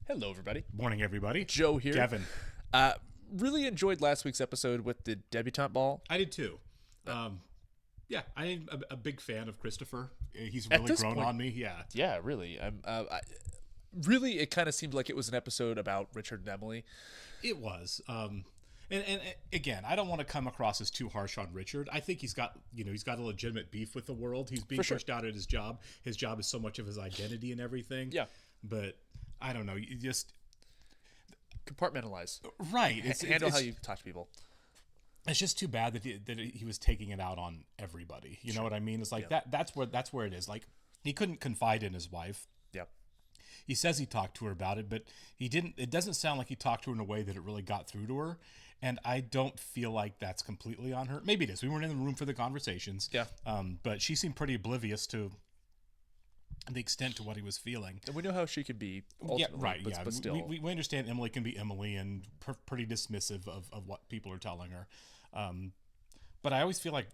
Hello, everybody. Morning, everybody. Joe here. Kevin. Really enjoyed last week's episode with the debutante ball. I did too. Yeah, I'm a big fan of Christopher. He's really grown point, on me. Yeah. Yeah, really. Really, it kind of seemed like it was an episode about Richard and Emily. It was. And again, I don't want to come across as too harsh on Richard. I think he's got a legitimate beef with the world. He's being pushed out at his job. His job is so much of his identity and everything. Yeah. But I don't know. You just compartmentalize. Right. Handle how you talk to people. It's just too bad that he was taking it out on everybody. You know what I mean? It's like that's where it is. Like, he couldn't confide in his wife. Yeah. He says he talked to her about it, but he didn't. It doesn't sound like he talked to her in a way that it really got through to her. And I don't feel like that's completely on her. Maybe it is. We weren't in the room for the conversations. Yeah. But she seemed pretty oblivious to the extent to what he was feeling. And we know how she could be. Yeah, right. But still. We understand Emily can be Emily and pretty dismissive of what people are telling her. But I always feel like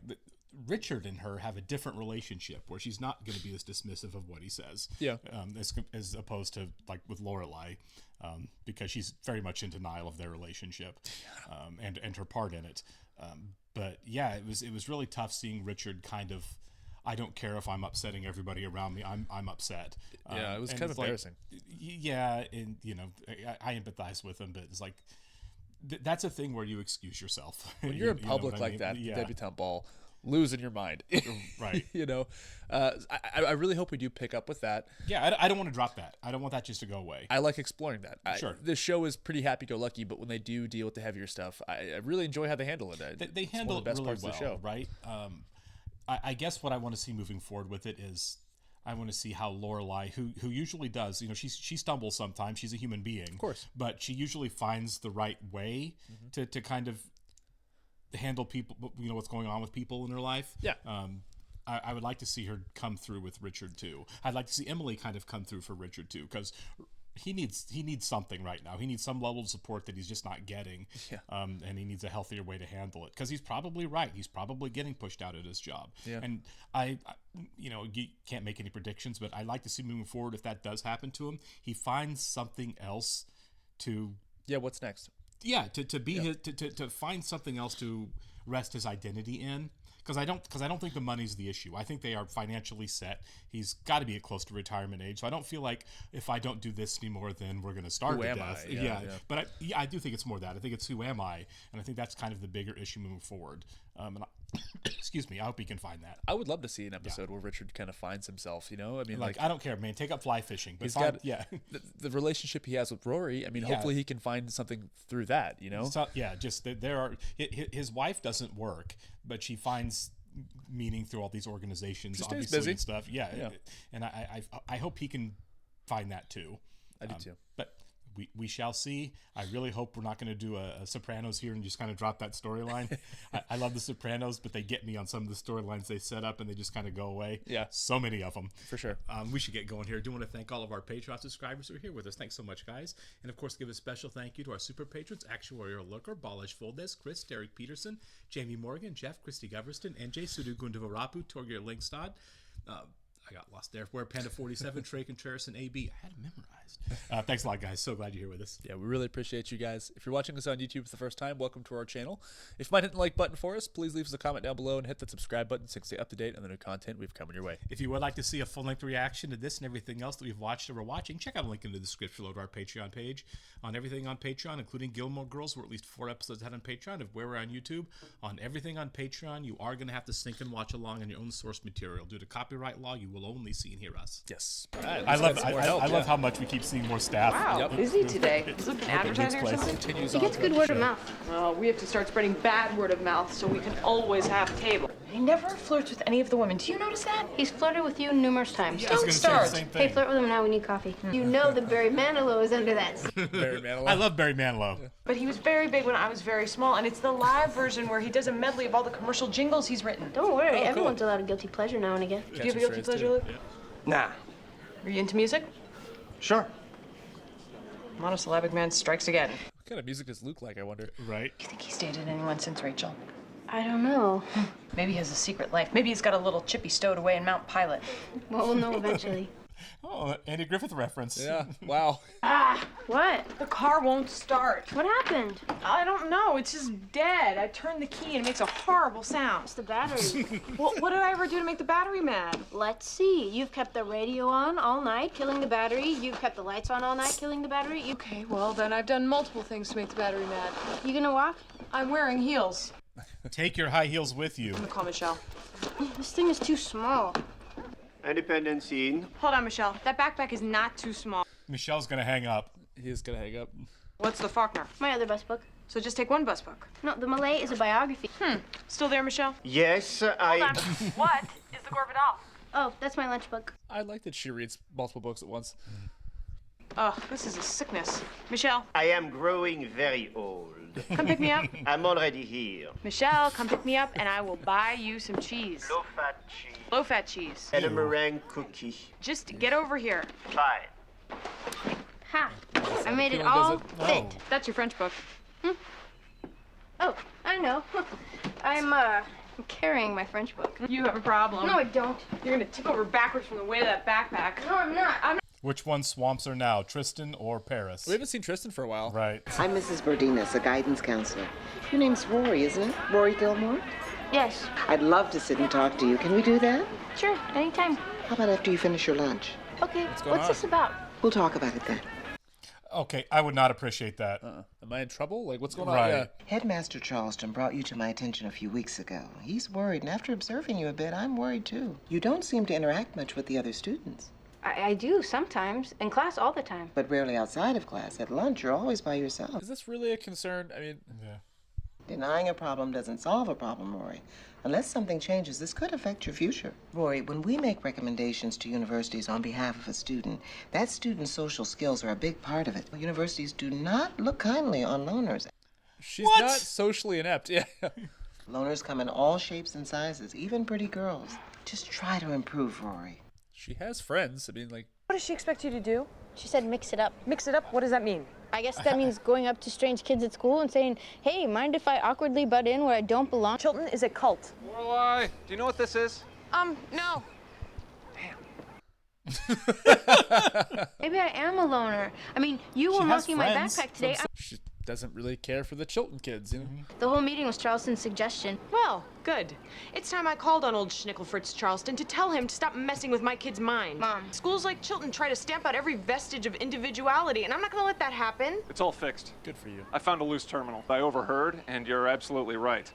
Richard and her have a different relationship where she's not going to be as dismissive of what he says. Yeah. As opposed to like with Lorelai, because she's very much in denial of their relationship, and her part in it. But yeah, it was really tough seeing Richard kind of, I don't care if I'm upsetting everybody around me. I'm upset. Yeah, it was kind of embarrassing. Yeah, and I empathize with him, but it's like that's a thing where you excuse yourself when you're in public like that. Yeah. Debutante ball, losing your mind. Right. I really hope we do pick up with that. Yeah, I don't want to drop that. I don't want that just to go away. I like exploring that. Sure. The show is pretty happy-go-lucky, but when they do deal with the heavier stuff, I really enjoy how they handle it. They handle it really well, of the show. Right? I guess what I want to see moving forward with it is I want to see how Lorelai, who usually does, she stumbles sometimes. She's a human being, of course, but she usually finds the right way to kind of handle people. What's going on with people in her life. Yeah. I would like to see her come through with Richard too. I'd like to see Emily kind of come through for Richard too, because he needs something right now. He needs some level of support that he's just not getting. Yeah. And he needs a healthier way to handle it, because he's probably right. He's probably getting pushed out at his job. Yeah. And I you can't make any predictions, but I'd like to see moving forward, if that does happen to him, he finds something else to. Yeah. What's next? Yeah. To find something else to rest his identity in. Because I don't think the money's the issue. I think they are financially set. He's got to be at close to retirement age. So I don't feel like if I don't do this anymore, then we're going to starve to death. Yeah. But I do think it's more that. I think it's who am I? And I think that's kind of the bigger issue moving forward. Excuse me. I hope he can find that. I would love to see an episode where Richard kind of finds himself. I mean, like I don't care, man. Take up fly fishing. But he's got the relationship he has with Rory. I mean, hopefully he can find something through that. So, just there are. His wife doesn't work, but she finds meaning through all these organizations, obviously, busy. And stuff. Yeah. And I hope he can find that too. I do too. But we shall see. I really hope we're not going to do a Sopranos here and just kind of drop that storyline. I love the Sopranos, but they get me on some of the storylines they set up and they just kind of go away. Yeah. So many of them. For sure. We should get going here. I do want to thank all of our Patreon subscribers who are here with us. Thanks so much, guys. And of course, give a special thank you to our super patrons, Actuarial Looker, Balash Foldes, Chris, Derek Peterson, Jamie Morgan, Jeff, Christy Goverston, NJ, Sudu Gundavarapu, Torgir Linkstad, I got lost there. Where Panda 47, Trey Contreras, and AB. I had it memorized. Thanks a lot, guys. So glad you're here with us. Yeah, we really appreciate you guys. If you're watching us on YouTube for the first time, welcome to our channel. If you might hit the like button for us, please leave us a comment down below and hit the subscribe button so you can stay up to date on the new content we've coming your way. If you would like to see a full-length reaction to this and everything else that we've watched or we're watching, check out a link in the description below to our Patreon page. On everything on Patreon, including Gilmore Girls, we're at least 4 episodes ahead on Patreon of where we're on YouTube. On everything on Patreon, you are going to have to sync and watch along on your own source material. Due to copyright law, you will only see and hear us. Yes. I love how much we keep seeing more staff. Wow, busy today. Is it an advertising or something? He gets good word of mouth. Well, we have to start spreading bad word of mouth so we can always have table. He never flirts with any of the women. Do you notice that? He's flirted with you numerous times. Yeah, Don't start. Hey, flirt with him now. We need coffee. You know that Barry Manilow is under that. Barry Manilow. I love Barry Manilow. Yeah. But he was very big when I was very small, and it's the live version where he does a medley of all the commercial jingles he's written. Don't worry, everyone's allowed a guilty pleasure now and again. Do you have a guilty pleasure, Luke? Yeah. Nah. Are you into music? Sure. Monosyllabic man strikes again. What kind of music does Luke like, I wonder? Right. Do you think he's dated anyone since Rachel? I don't know. Maybe he has a secret life. Maybe he's got a little chippy stowed away in Mount Pilot. Well, we'll know eventually. Oh, Andy Griffith reference. Yeah, wow. Ah! What? The car won't start. What happened? I don't know. It's just dead. I turned the key and it makes a horrible sound. It's the battery. Well, what did I ever do to make the battery mad? Let's see. You've kept the radio on all night, killing the battery. You've kept the lights on all night, killing the battery. Okay, well, then I've done multiple things to make the battery mad. You gonna walk? I'm wearing heels. Take your high heels with you. I'm gonna call Michelle. This thing is too small. Independence scene. Hold on, Michelle. That backpack is not too small. Michelle's gonna hang up. He's gonna hang up. What's the Faulkner? My other bus book. So just take one bus book. No, the Malay is a biography. Still there, Michelle? Yes, What is the Gorvidal? Oh, that's my lunch book. I like that she reads multiple books at once. Oh, this is a sickness. Michelle, I am growing very old. come pick me up. I'm already here. Michelle, come pick me up and I will buy you some cheese. Low-fat cheese. Low-fat cheese. And a meringue cookie. Just get over here. Fine. Ha! I made it Feeling all does it? fit. That's your French book. Oh, I know. I'm carrying my French book. You have a problem. No, I don't. You're gonna tip over backwards from the weight of that backpack. No, I'm not. Which one swamps her now, Tristan or Paris? We haven't seen Tristan for a while. Right. I'm Mrs. Bordinas, a guidance counselor. Your name's Rory, isn't it? Rory Gilmore? Yes. I'd love to sit and talk to you. Can we do that? Sure, anytime. How about after you finish your lunch? Okay, going what's on? this about? We'll talk about it then. Okay, I would not appreciate that. Am I in trouble? Like, what's going on? Right. Yeah. Headmaster Charleston brought you to my attention a few weeks ago. He's worried, and after observing you a bit, I'm worried too. You don't seem to interact much with the other students, I do sometimes. In class all the time. but rarely outside of class. At lunch, you're always by yourself. Is this really a concern? I mean, Yeah. Denying a problem doesn't solve a problem, Rory. Unless something changes, this could affect your future. Rory, when we make recommendations to universities on behalf of a student, that student's social skills are a big part of it. Universities do not look kindly on loners. she's What? not socially inept. Yeah. Loners come in all shapes and sizes, even pretty girls. Just try to improve, Rory. She has friends. I mean, like, What does she expect you to do? She said mix it up. Mix it up? What does that mean? I guess that means going up to strange kids at school and saying, hey, mind if I awkwardly butt in where I don't belong? Chilton is a cult. Lorelai, do you know what this is? No. Maybe I am a loner. I mean, you were has marking my friends. backpack today. she doesn't really care for the Chilton kids, you know? The whole meeting was Charleston's suggestion. Well, good. It's time I called on old Schnickelfritz Charleston to tell him to stop messing with my kid's mind. Mom. Schools like Chilton try to stamp out every vestige of individuality, and I'm not gonna let that happen. It's all fixed. Good for you. I found a loose terminal. I overheard, and you're absolutely right.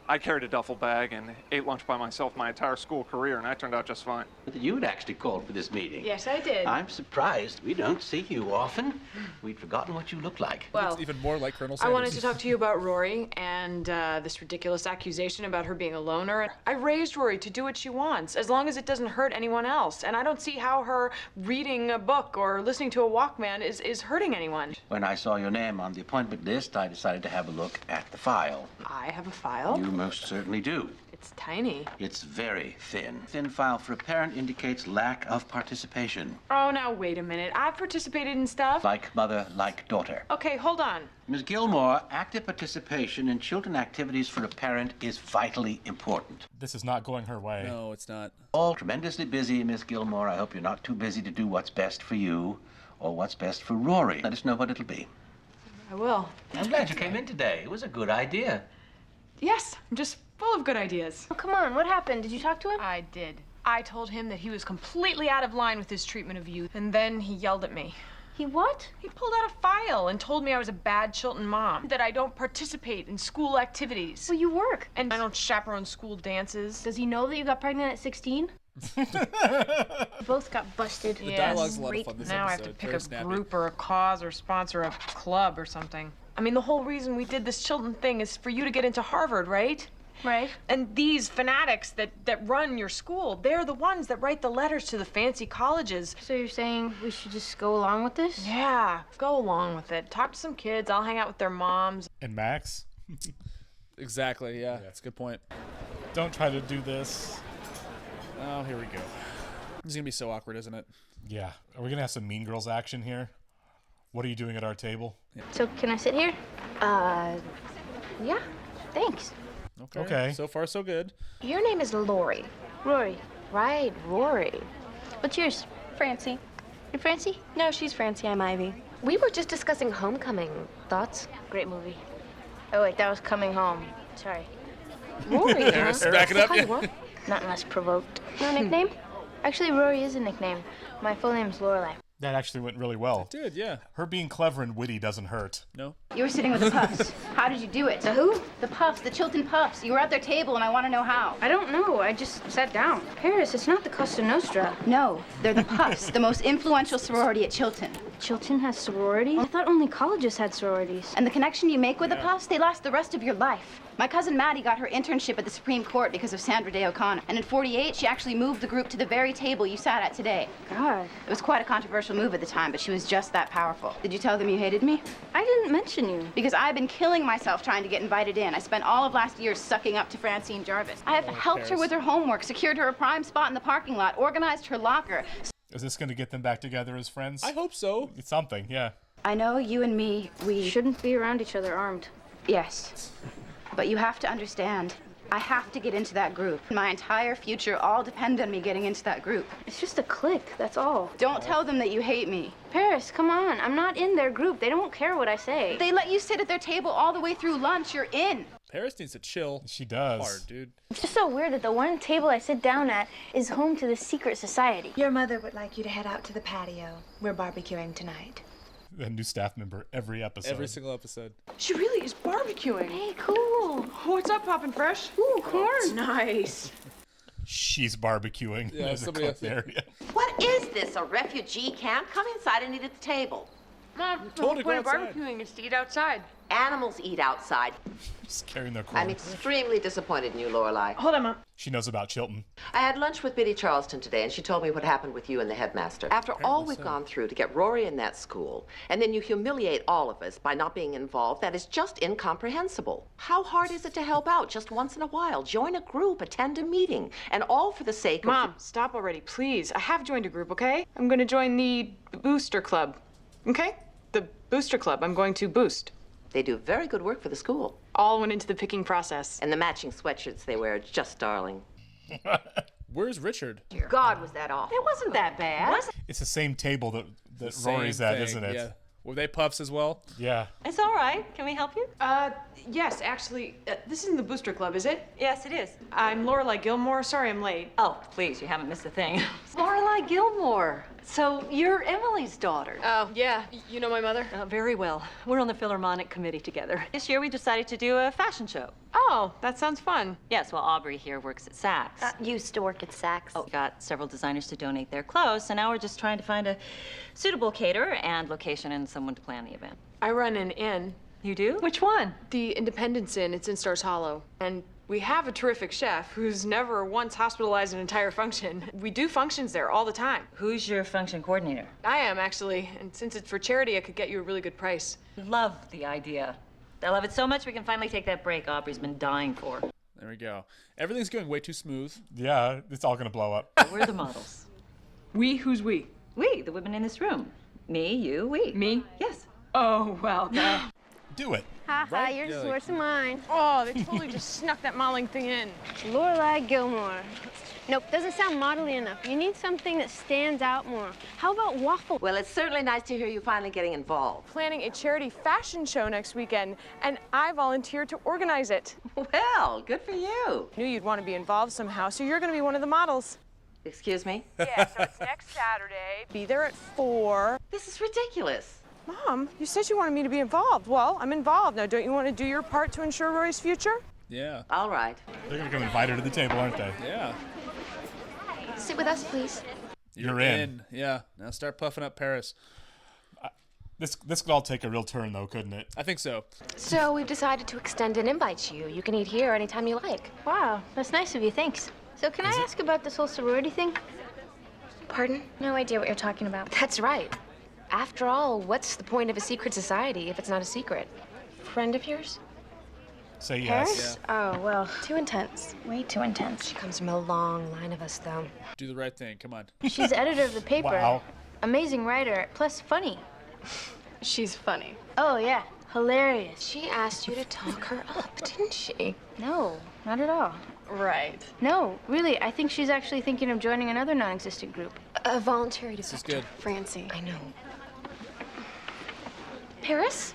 I carried a duffel bag and ate lunch by myself my entire school career, and I turned out just fine. You had actually called for this meeting. Yes, I did. I'm surprised. We don't see you often. We'd forgotten what you look like. Well, It's even more like Colonel I Sanders. wanted to talk to you about Rory and this ridiculous accusation about her being a loner. I raised Rory to do what she wants, as long as it doesn't hurt anyone else. And I don't see how her reading a book or listening to a Walkman is hurting anyone. When I saw your name on the appointment list, I decided to have a look at the file. I have a file. You most certainly do. It's tiny. It's very thin. Thin file for a parent indicates lack of participation. Oh, now wait a minute. I've participated in stuff. Like mother, like daughter. Okay, hold on. Ms. Gilmore, active participation in Chilton activities for a parent is vitally important. This is not going her way. No, it's not. All tremendously busy, Miss Gilmore. I hope you're not too busy to do what's best for you or what's best for Rory. Let us know what it'll be. I will. I'm glad you came in today. It was a good idea. Yes, I'm just full of good ideas. Oh, come on, what happened? Did you talk to him? I did. I told him that he was completely out of line with his treatment of you, and then he yelled at me. He what? He pulled out a file and told me I was a bad Chilton mom, that I don't participate in school activities, Well, you work. and I don't chaperone school dances. Does he know that you got pregnant at 16? Both got busted. The dialogue's a lot of Rape. fun this Now I have episode. to pick Very a snappy. group or a cause or sponsor a club or something. I mean, the whole reason we did this Chilton thing is for you to get into Harvard, right? Right. And these fanatics that run your school, they're the ones that write the letters to the fancy colleges. So you're saying we should just go along with this? Yeah, go along with it. Talk to some kids. I'll hang out with their moms. And Max, Exactly, yeah. That's a good point. don't try to do this. Oh, here we go. This is going to be so awkward, isn't it? Yeah. Are we going to have some Mean Girls action here? What are you doing at our table? So can I sit here? Yeah. Thanks. Okay. So far, so good. Your name is Lori. Rory. Right, Rory. What's yours? Francie. You're Francie? No, she's Francie. I'm Ivy. We were just discussing Homecoming. Thoughts? Great movie. Oh, wait, that was Coming Home. Sorry. Rory, Paris, huh? back it up. Hi, what? Not unless provoked. No nickname? Actually, Rory is a nickname. My full name's Lorelai. That actually went really well. Dude, yeah. Her being clever and witty doesn't hurt. No. You were sitting with the Puffs. How did you do it? The who? The Puffs, the Chilton Puffs. You were at their table, and I want to know how. I don't know. I just sat down. Paris, it's not the Costa Nostra. No, they're the Puffs, the most influential sorority at Chilton. Chilton has sorority? I thought only colleges had sororities. And the connection you make with the Puffs, they last the rest of your life. My cousin Maddie got her internship at the Supreme Court because of Sandra Day O'Connor. And in '48, she actually moved the group to the very table you sat at today. God. It was quite a controversial move at the time, but she was just that powerful. Did you tell them you hated me? I didn't mention you. Because I've been killing myself trying to get invited in. I spent all of last year sucking up to Francine Jarvis. I have helped her with her homework, secured her a prime spot in the parking lot, organized her locker. Is this going to get them back together as friends? I hope so. It's something, yeah. I know you and me, we shouldn't be around each other armed. Yes. But you have to understand, I have to get into that group. My entire future all depend on me getting into that group. It's just a clique, that's all. Don't tell them that you hate me. Paris, come on. I'm not in their group. They don't care what I say. They let you sit at their table all the way through lunch. You're in. Paris needs to chill. She does. Hard, dude. It's just so weird that the one table I sit down at is home to the secret society. Your mother would like you to head out to the patio. We're barbecuing tonight. A new staff member every episode. Every single episode. She really is barbecuing. Hey, cool. What's up, Poppin' Fresh? Ooh, corn. Nice. She's barbecuing Yeah, in the somebody cooked else. area. What is this, a refugee camp? Come inside and eat at the table. Mom, the told whole to point go of outside. barbecuing is to eat outside. Animals eat outside. Just carrying their corn. I'm extremely disappointed in you, Lorelai. Hold on, Mom. She knows about Chilton. I had lunch with Biddy Charleston today, and she told me what happened with you and the headmaster. After all we've gone through to get Rory in that school, and then you humiliate all of us by not being involved, that is just incomprehensible. How hard is it to help out just once in a while? Join a group, attend a meeting, and all for the sake of... Mom, stop already, please. I have joined a group, okay? I'm going to join the Booster Club, okay? The Booster Club. I'm going to boost. They do very good work for the school. All went into the picking process. And the matching sweatshirts they wear are just darling. Where's Richard? God, was that awful. It wasn't that bad. It's the same table that Same Rory's at, thing, isn't it? Yeah. Were they puffs as well? Yeah. It's all right. Can we help you? Yes, actually, this isn't the Booster Club, is it? Yes, it is. I'm Lorelai Gilmore. Sorry I'm late. Oh, please, you haven't missed a thing. Lorelai Gilmore. So you're Emily's daughter. Oh, yeah. You know my mother? Very well. We're on the Philharmonic committee together. This year we decided to do a fashion show. Oh, that sounds fun. Yes, well, Aubrey here works at Saks. Used to work at Saks. Oh, got several designers to donate their clothes, so now we're just trying to find a suitable caterer and location and someone to plan the event. I run an inn. You do? Which one? The Independence Inn. It's in Stars Hollow. And we have a terrific chef who's never once hospitalized an entire function. We do functions there all the time. Who's your function coordinator? I am, actually. And since it's for charity, I could get you a really good price. Love the idea. I love it so much we can finally take that break Aubrey's been dying for. There we go. Everything's going way too smooth. Yeah, it's all going to blow up. We're the models. We? Who's we? We, the women in this room. Me, you, we. Me? Yes. Oh, well. Do it. Ha ha, Right? yours Yeah, is like- worse than mine. Oh, they totally just snuck that modeling thing in. Lorelai Gilmore. Nope, doesn't sound modelly enough. You need something that stands out more. How about waffle? Well, it's certainly nice to hear you finally getting involved. Planning a charity fashion show next weekend, and I volunteered to organize it. Well, good for you. Knew you'd want to be involved somehow, so you're going to be one of the models. Excuse me? Yeah, so it's next Saturday. Be there at 4. This is ridiculous. Mom, you said you wanted me to be involved. Well, I'm involved. Now, don't you want to do your part to ensure Rory's future? Yeah. All right. They're going to come invite her to the table, aren't they? Yeah. Sit with us, please. You're in. Yeah. Now start puffing up Paris. This could all take a real turn, though, couldn't it? I think so. So we've decided to extend an invite to you. You can eat here anytime you like. Wow, that's nice of you, thanks. So can I ask about this whole sorority thing? Pardon? No idea what you're talking about. That's right. After all, what's the point of a secret society if it's not a secret? Friend of yours? Say yes. Paris? Oh, well, too intense. Way too intense. She comes from a long line of us, though. Do the right thing. Come on. She's editor of the paper. Wow. Amazing writer, plus funny. She's funny. Oh, yeah, hilarious. She asked you to talk her up, didn't she? No, not at all. Right. No, really, I think she's actually thinking of joining another non-existent group. A voluntary This is good. Francie. I know. Paris?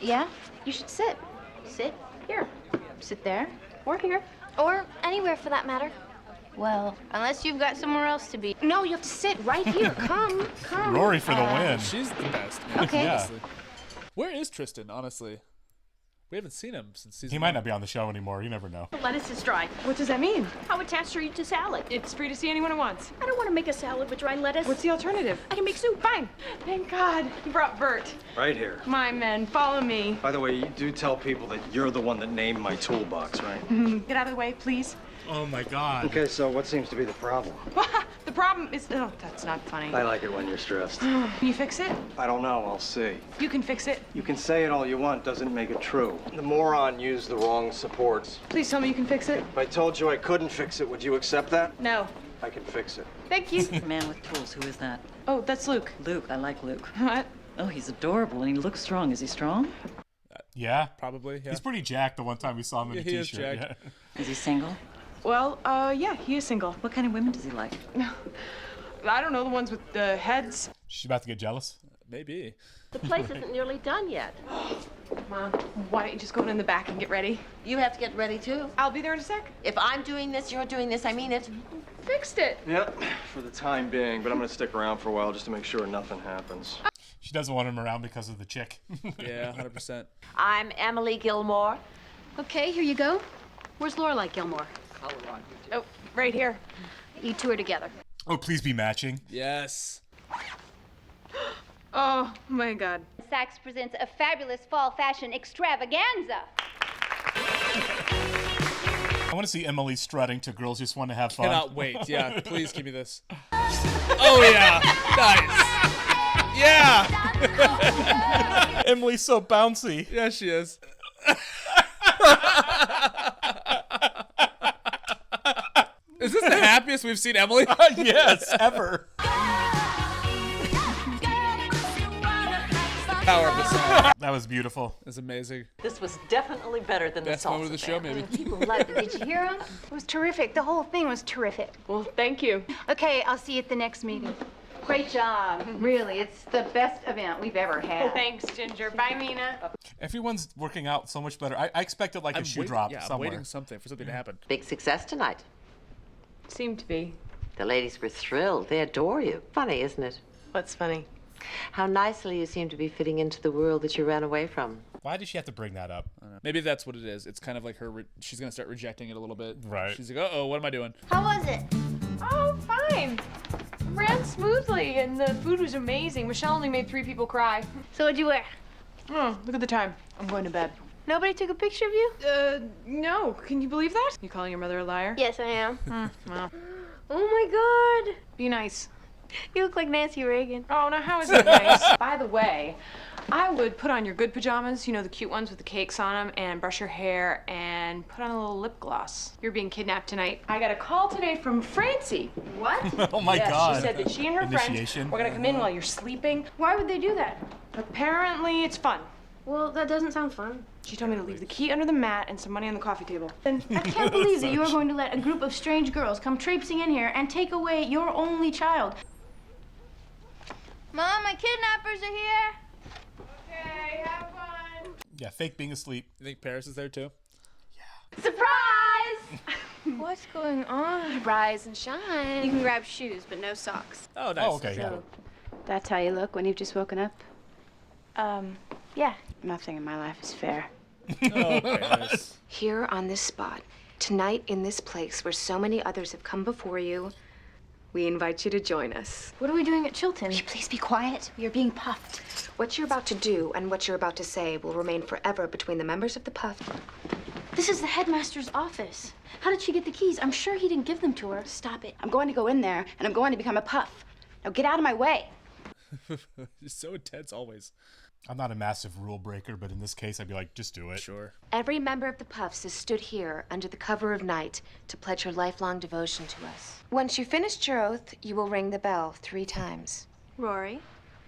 Yeah? You should sit. Sit here. Sit there. Or here. Or anywhere for that matter. Well, unless you've got somewhere else to be. No, you have to sit right here. Come. Rory for the win. She's the best. Man. Okay. Yeah. Honestly. Where is Tristan, honestly? We haven't seen him since season He might not be on the show anymore. You never know. The lettuce is dry. What does that mean? How attached are you to salad? It's free to see anyone at once. I don't want to make a salad with dry lettuce. What's the alternative? I can make soup. Fine. Thank God you brought Bert. Right here. My men, follow me. By the way, you do tell people that you're the one that named my toolbox, right? Get out of the way, please. Oh my God. Okay, so what seems to be the problem? The problem is... Oh, that's not funny. I like it when you're stressed. Can you fix it? I don't know, I'll see. You can fix it. You can say it all you want, doesn't make it true. The moron used the wrong supports. Please tell me you can fix it. If I told you I couldn't fix it, would you accept that? No. I can fix it. Thank you. Man with tools, who is that? Oh, that's Luke. Luke, I like Luke. What? Oh, he's adorable and he looks strong. Is he strong? Yeah. Probably, yeah. He's pretty jacked the one time we saw him in a he is t-shirt. jacked. Yeah. Is he single? Well, yeah, he is single. What kind of women does he like? I don't know, the ones with the heads. She's about to get jealous. Maybe. The place isn't nearly done yet. Mom, why don't you just go in the back and get ready? You have to get ready too. I'll be there in a sec. If I'm doing this, you're doing this. I mean it. Fixed it. Yep, for the time being, but I'm gonna stick around for a while just to make sure nothing happens. She doesn't want him around because of the chick. Yeah, 100%. I'm Emily Gilmore. Okay, here you go. Where's Lorelai Gilmore? Oh, right here. You two are together. Oh, please be matching. Yes. Oh, my God. Saks presents a fabulous fall fashion extravaganza. I want to see Emily strutting to Girls Just Want to Have Fun. Cannot wait. Yeah, please give me this. Oh, yeah. Nice. Yeah. Emily's so bouncy. Yeah, she is. Is this the happiest we've seen Emily? Yes, ever. Power of the song. That was beautiful. It's amazing. This was definitely better than Best moment of the show, maybe. People loved it. Did you hear him? It was terrific. The whole thing was terrific. Well, thank you. Okay, I'll see you at the next meeting. Great job. Really, it's the best event we've ever had. Thanks, Ginger. Bye, Mina. Everyone's working out so much better. I expected like a shoe drop I'm somewhere. waiting for something to happen. Big success tonight. Seemed to be. The ladies were thrilled. They adore you. Funny, isn't it? What's funny? How nicely you seem to be fitting into the world that you ran away from. Why did she have to bring that up? I don't know. Maybe that's what it is. It's kind of like her. She's gonna start rejecting it a little bit. Right. She's like, uh-oh, what am I doing? How was it? Oh, fine. Ran smoothly, and the food was amazing. Michelle only made 3 people cry. So what'd you wear? Oh, look at the time. I'm going to bed. Nobody took a picture of you? No. Can you believe that? You calling your mother a liar? Yes, I am. Well, Oh my God. be nice. You look like Nancy Reagan. Oh, now how is that nice? By the way, I would put on your good pajamas, you know, the cute ones with the cakes on them, and brush your hair and put on a little lip gloss. You're being kidnapped tonight. I got a call today from Francie. What? Oh my Yes, God. she said that she and her friends Initiation. were gonna come in while you're sleeping. Why would they do that? Apparently, it's fun. Well, that doesn't sound fun. She told me to leave the key under the mat and some money on the coffee table. And I can't believe that you are going to let a group of strange girls come traipsing in here and take away your only child. Mom, my kidnappers are here. Okay, have fun. Yeah, fake being asleep. You think Paris is there too? Surprise! What's going on? Rise and shine. You can grab shoes, but no socks. Oh, nice. Oh, okay. Yeah. So, that's how you look when you've just woken up? Yeah. Nothing in my life is fair. Oh, Paris. Here on this spot, tonight in this place where so many others have come before you, we invite you to join us. What are we doing at Chilton? Will you please be quiet? We are being puffed. What you're about to do and what you're about to say will remain forever between the members of the Puff. This is the headmaster's office. How did she get the keys? I'm sure he didn't give them to her. Stop it. I'm going to go in there, and I'm going to become a puff. Now get out of my way. She's so intense always. I'm not a massive rule breaker, but in this case, I'd be like, just do it. Sure. Every member of the Puffs has stood here under the cover of night to pledge your lifelong devotion to us. Once you've finished your oath, you will ring the bell 3 times. Rory,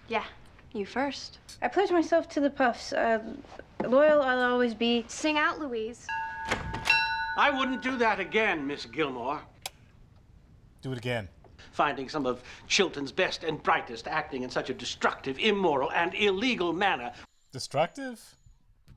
Yeah. you first. I pledge myself to the puffs. Loyal I'll always be. Sing out, Louise. I wouldn't do that again, Miss Gilmore. Do it again. finding some of Chilton's best and brightest acting in such a destructive, immoral, and illegal manner. Destructive?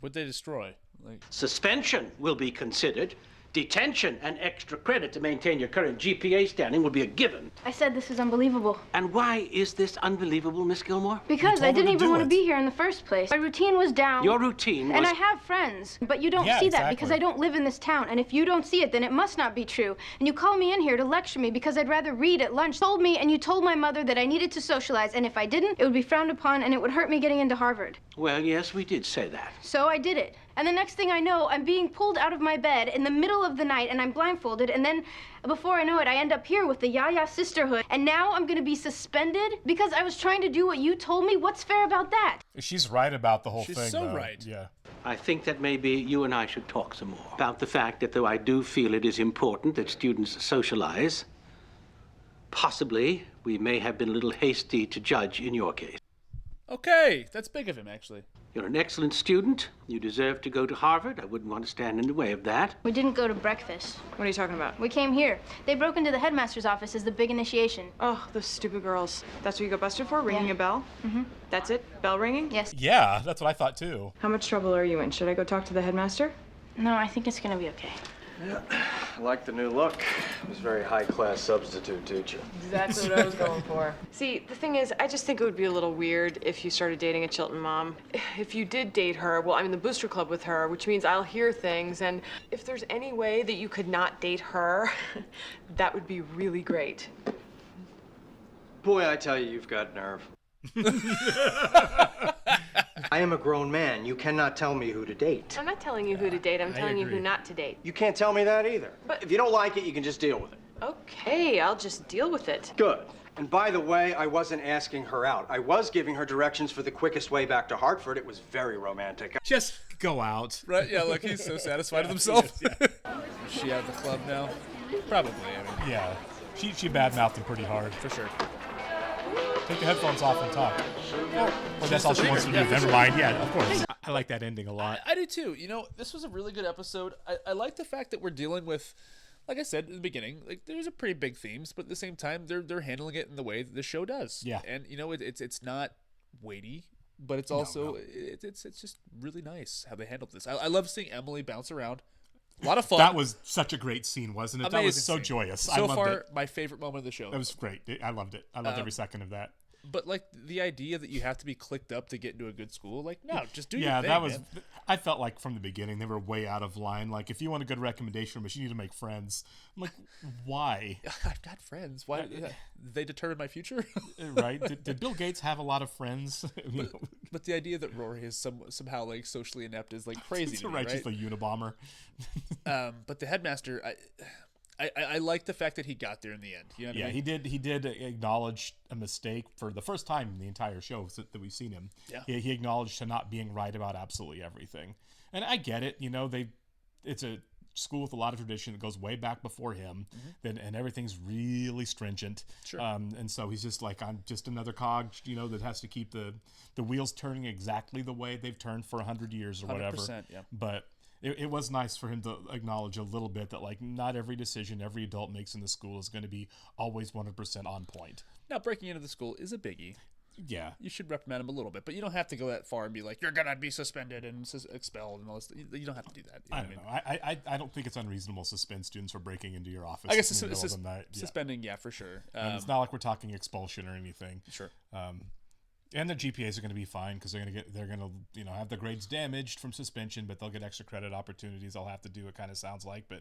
What'd they destroy? Like Suspension will be considered. Detention and extra credit to maintain your current GPA standing will be a given. I said this is unbelievable. And why is this unbelievable, Miss Gilmore? Because I didn't even want to be here in the first place. My routine was down. Your routine was... And I have friends, but you don't see that because I don't live in this town. And if you don't see it, then it must not be true. And you call me in here to lecture me because I'd rather read at lunch. Told me and you told my mother that I needed to socialize, and if I didn't, it would be frowned upon and it would hurt me getting into Harvard. Well, yes, we did say that. So I did it. And the next thing I know, I'm being pulled out of my bed in the middle of the night and I'm blindfolded, and then before I know it, I end up here with the Yaya sisterhood. And now I'm gonna be suspended because I was trying to do what you told me? What's fair about that? She's right about the whole thing, She's so though. right. Yeah. I think that maybe you and I should talk some more about the fact that though I do feel it is important that students socialize, possibly we may have been a little hasty to judge in your case. Okay, that's big of him, actually. You're an excellent student. You deserve to go to Harvard. I wouldn't want to stand in the way of that. We didn't go to breakfast. What are you talking about? We came here. They broke into the headmaster's office as the big initiation. Oh, those stupid girls. That's what you got busted for? Ringing a bell? Mm-hmm. That's it? Bell ringing? Yes. Yeah, that's what I thought too. How much trouble are you in? Should I go talk to the headmaster? No, I think it's gonna be okay. Yeah, I like the new look. It was very high-class substitute teacher. Exactly what I was going for. See, the thing is, I just think it would be a little weird if you started dating a Chilton mom. If you did date her, well, I'm in the booster club with her, which means I'll hear things, and if there's any way that you could not date her, that would be really great. Boy, I tell you, you've got nerve. I am a grown man. You cannot tell me who to date. I'm not telling you who to date, I'm telling you agree. who not to date. You can't tell me that either. But if you don't like it, you can just deal with it. Okay, I'll just deal with it. Good. And by the way, I wasn't asking her out. I was giving her directions for the quickest way back to Hartford. It was very romantic. Just go out. Right? Yeah, look, he's so satisfied with himself. Is she out of the club now? Probably, I mean. Yeah. She bad-mouthed him pretty hard. For sure. Take the headphones off and talk. Oh, well, that's all she wants to do. Never mind. Yeah, of course. I like that ending a lot. I do too. You know, this was a really good episode. I like the fact that we're dealing with, like I said in the beginning, like there's a pretty big themes, but at the same time, they're handling it in the way that the show does. Yeah. And you know, it's not weighty, but it's also it's just really nice how they handled this. I love seeing Emily bounce around. A lot of fun. That was such a great scene, wasn't it? Amazing that was so scene. joyous. So I loved far, it. my favorite moment of the show. That was great. I loved it. I loved every second of that. But like the idea that you have to be clicked up to get into a good school, like no, just do your thing. That was. Man. I felt like from the beginning they were way out of line. Like if you want a good recommendation, but you need to make friends. I'm like, why? I've got friends. Why? They determine my future, right? Did Bill Gates have a lot of friends? But the idea that Rory is somehow like socially inept is like crazy to me, right? Just a Unabomber. But the headmaster, I like the fact that he got there in the end. You know what I mean? He did acknowledge a mistake for the first time in the entire show that we've seen him. Yeah. He acknowledged to not being right about absolutely everything. And I get it. You know, it's a school with a lot of tradition that goes way back before him, and everything's really stringent. Sure. And so he's just like, I'm just another cog, you know, that has to keep the wheels turning exactly the way they've turned for 100 years or whatever. 100%, yeah. But it was nice for him to acknowledge a little bit that like not every decision every adult makes in the school is going to be always 100% on point. Now, breaking into the school is a biggie. Yeah. You should reprimand him a little bit, but you don't have to go that far and be like, you're going to be suspended and expelled and all this. You don't have to do that. I don't know. I don't think it's unreasonable to suspend students for breaking into your office. I guess in the middle of the night. suspending, yeah, for sure. And it's not like we're talking expulsion or anything. Sure. And their GPAs are going to be fine because they're going to have their grades damaged from suspension, but they'll get extra credit opportunities. They'll have to do. It kind of sounds like, but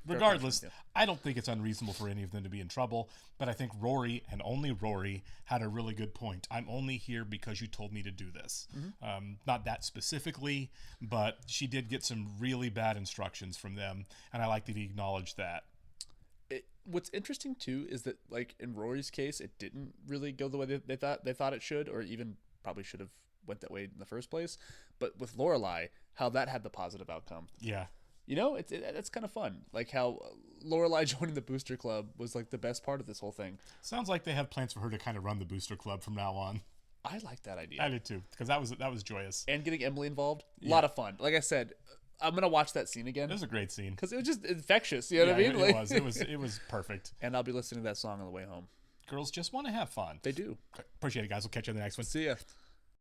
regardless, fair question, I don't think it's unreasonable for any of them to be in trouble. But I think Rory and only Rory had a really good point. I'm only here because you told me to do this. Not that specifically, but she did get some really bad instructions from them, and I like that he acknowledged that. What's interesting too is that like in Rory's case, it didn't really go the way they thought it should, or even probably should have went that way in the first place. But with Lorelai, how that had the positive outcome. Yeah. You know, it's kind of fun. Like how Lorelai joining the booster club was like the best part of this whole thing. Sounds like they have plans for her to kind of run the booster club from now on. I like that idea. I did too, because that was joyous. And getting Emily involved, a lot of fun. Like I said, I'm gonna watch that scene again. It was a great scene because it was just infectious. You know what I mean? It was perfect. And I'll be listening to that song on the way home. Girls just want to have fun. They do. Appreciate it, guys. We'll catch you in the next one. See ya.